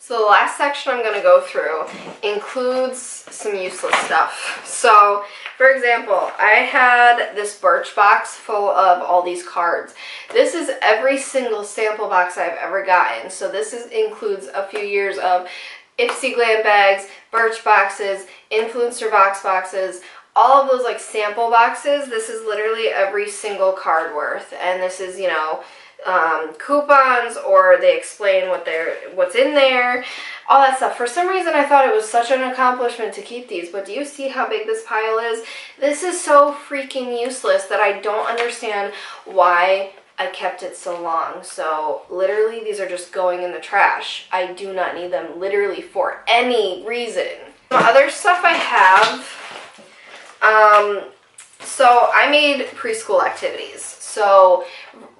So the last section I'm going to go through includes some useless stuff. So, for example, I had this birch box full of all these cards. This is every single sample box I've ever gotten. So this includes a few years of Ipsy Glam bags, birch boxes, influencer boxes, all of those like sample boxes. This is literally every single card worth. And this is, you know, coupons, or they explain what's in there, all that stuff. For some reason I thought it was such an accomplishment to keep these, but do you see how big this pile is? This is so freaking useless that I don't understand why I kept it so long. So literally these are just going in the trash. I do not need them literally for any reason. Some other stuff I have, so I made preschool activities. So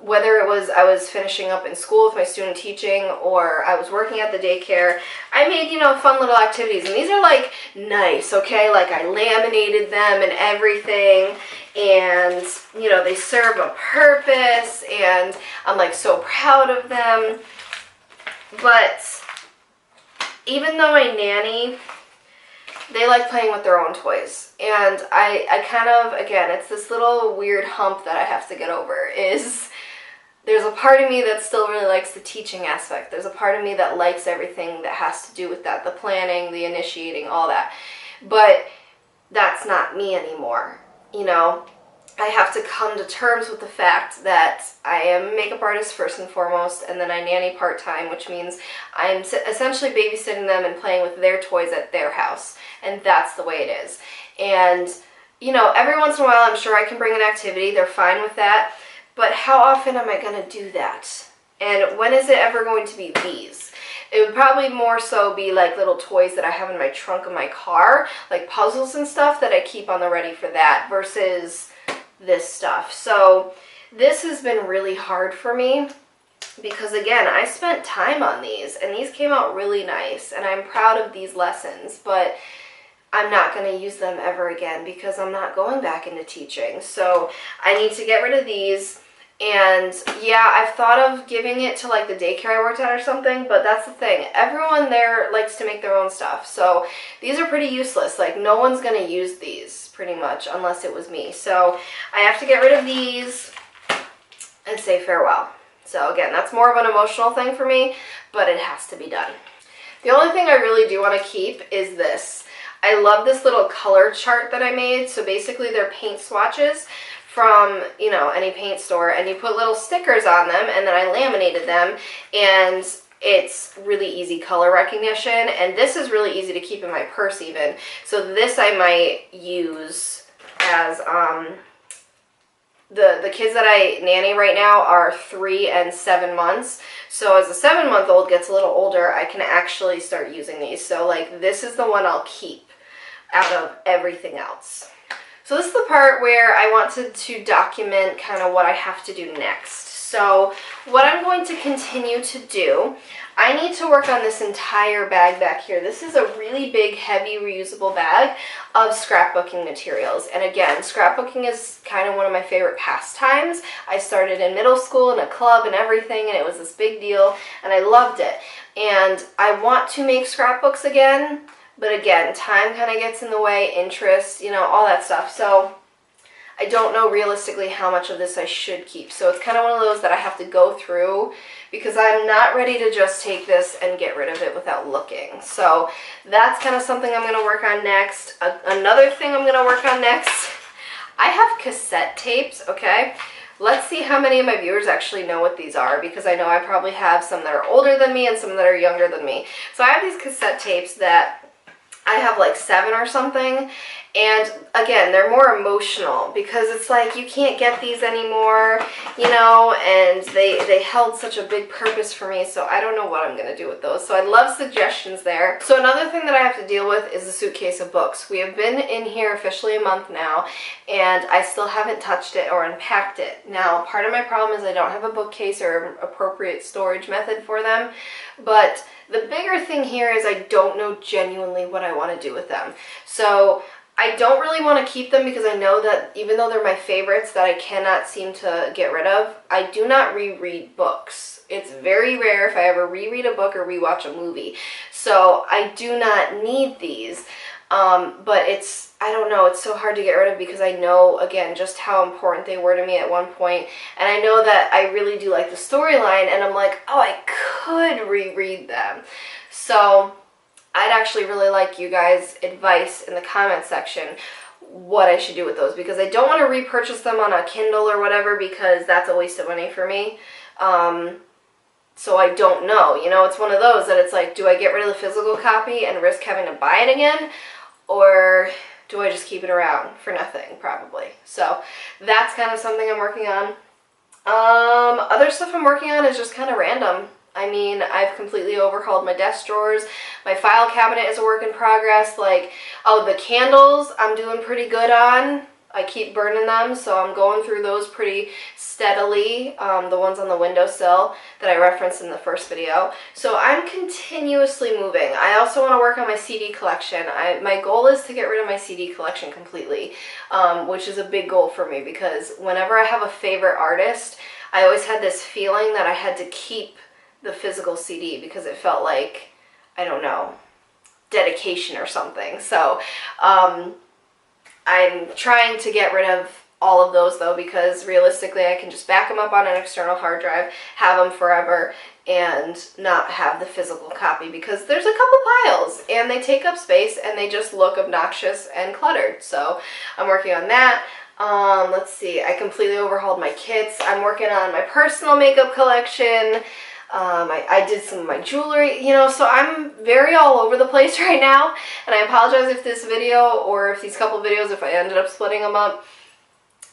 whether it was I was finishing up in school with my student teaching or I was working at the daycare, I made, you know, fun little activities. And these are like nice, okay? Like I laminated them and everything. And, you know, they serve a purpose and I'm like so proud of them. But even though I nanny, they like playing with their own toys. And I kind of, again, it's this little weird hump that I have to get over, is there's a part of me that still really likes the teaching aspect. There's a part of me that likes everything that has to do with that, the planning, the initiating, all that. But that's not me anymore, you know? I have to come to terms with the fact that I am a makeup artist first and foremost, and then I nanny part-time, which means I'm essentially babysitting them and playing with their toys at their house, and that's the way it is. And, you know, every once in a while I'm sure I can bring an activity, they're fine with that, but how often am I going to do that? And when is it ever going to be these? It would probably more so be like little toys that I have in my trunk of my car, like puzzles and stuff that I keep on the ready for that, versus this stuff. So this has been really hard for me because, again, I spent time on these and these came out really nice and I'm proud of these lessons, but I'm not going to use them ever again because I'm not going back into teaching. So I need to get rid of these. And yeah, I've thought of giving it to like the daycare I worked at or something, but that's the thing. Everyone there likes to make their own stuff. So these are pretty useless. Like no one's going to use these pretty much unless it was me. So I have to get rid of these and say farewell. So again, that's more of an emotional thing for me, but it has to be done. The only thing I really do want to keep is this. I love this little color chart that I made. So basically they're paint swatches from, you know, any paint store, and you put little stickers on them, and then I laminated them, and it's really easy color recognition, and this is really easy to keep in my purse even. So this I might use as, the kids that I nanny right now are 3 and 7 months, so as a 7-month-old gets a little older, I can actually start using these. So like this is the one I'll keep out of everything else. So this is the part where I wanted to document kind of what I have to do next. So what I'm going to continue to do, I need to work on this entire bag back here. This is a really big, heavy, reusable bag of scrapbooking materials. And again, scrapbooking is kind of one of my favorite pastimes. I started in middle school in a club and everything, and it was this big deal, and I loved it. And I want to make scrapbooks again. But again, time kind of gets in the way, interest, you know, all that stuff. So I don't know realistically how much of this I should keep. So it's kind of one of those that I have to go through because I'm not ready to just take this and get rid of it without looking. So that's kind of something I'm going to work on next. Another thing I'm going to work on next, I have cassette tapes, okay? Let's see how many of my viewers actually know what these are, because I know I probably have some that are older than me and some that are younger than me. So I have these cassette tapes that I have like 7 or something, and again, they're more emotional because it's like you can't get these anymore, you know, and they held such a big purpose for me, so I don't know what I'm going to do with those. So I'd love suggestions there. So another thing that I have to deal with is a suitcase of books. We have been in here officially a month now, and I still haven't touched it or unpacked it. Now, part of my problem is I don't have a bookcase or appropriate storage method for them, but the bigger thing here is I don't know genuinely what I want to do with them. So I don't really want to keep them because I know that even though they're my favorites that I cannot seem to get rid of, I do not reread books. It's very rare if I ever reread a book or rewatch a movie. So I do not need these. But I don't know, it's so hard to get rid of because I know, again, just how important they were to me at one point. And I know that I really do like the storyline, and I'm like, oh, I could reread them. So I'd actually really like you guys' advice in the comment section what I should do with those, because I don't want to repurchase them on a Kindle or whatever because that's a waste of money for me. So I don't know. You know, it's one of those that it's like, do I get rid of the physical copy and risk having to buy it again? Or do I just keep it around for nothing, probably? So that's kind of something I'm working on. Other stuff I'm working on is just kind of random. I mean, I've completely overhauled my desk drawers. My file cabinet is a work in progress. Like, oh, the candles I'm doing pretty good on. I keep burning them, so I'm going through those pretty steadily, the ones on the windowsill that I referenced in the first video. So I'm continuously moving. I also want to work on my CD collection. My goal is to get rid of my CD collection completely, which is a big goal for me because whenever I have a favorite artist, I always had this feeling that I had to keep the physical CD because it felt like, I don't know, dedication or something. So I'm trying to get rid of all of those though, because realistically I can just back them up on an external hard drive, have them forever, and not have the physical copy because there's a couple piles and they take up space and they just look obnoxious and cluttered. So I'm working on that. Let's see, I completely overhauled my kits. I'm working on my personal makeup collection. I did some of my jewelry, you know, so I'm very all over the place right now, and I apologize if this video or if these couple videos, if I ended up splitting them up,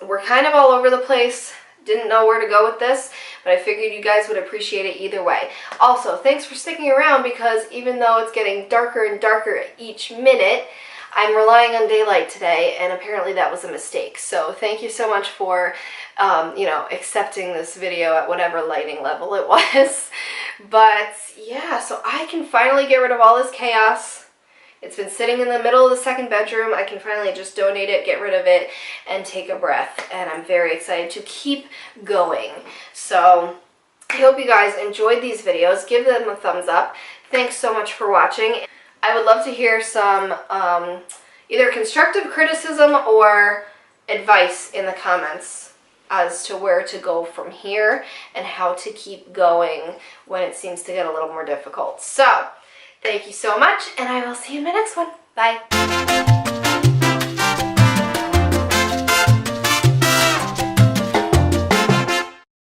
we're kind of all over the place. Didn't know where to go with this, but I figured you guys would appreciate it either way. Also, thanks for sticking around because even though it's getting darker and darker each minute, I'm relying on daylight today, and apparently that was a mistake. So thank you so much for, you know, accepting this video at whatever lighting level it was. But yeah, so I can finally get rid of all this chaos. It's been sitting in the middle of the second bedroom. I can finally just donate it, get rid of it, and take a breath. And I'm very excited to keep going. So I hope you guys enjoyed these videos. Give them a thumbs up. Thanks so much for watching. I would love to hear some either constructive criticism or advice in the comments as to where to go from here and how to keep going when it seems to get a little more difficult. So, thank you so much, and I will see you in my next one. Bye.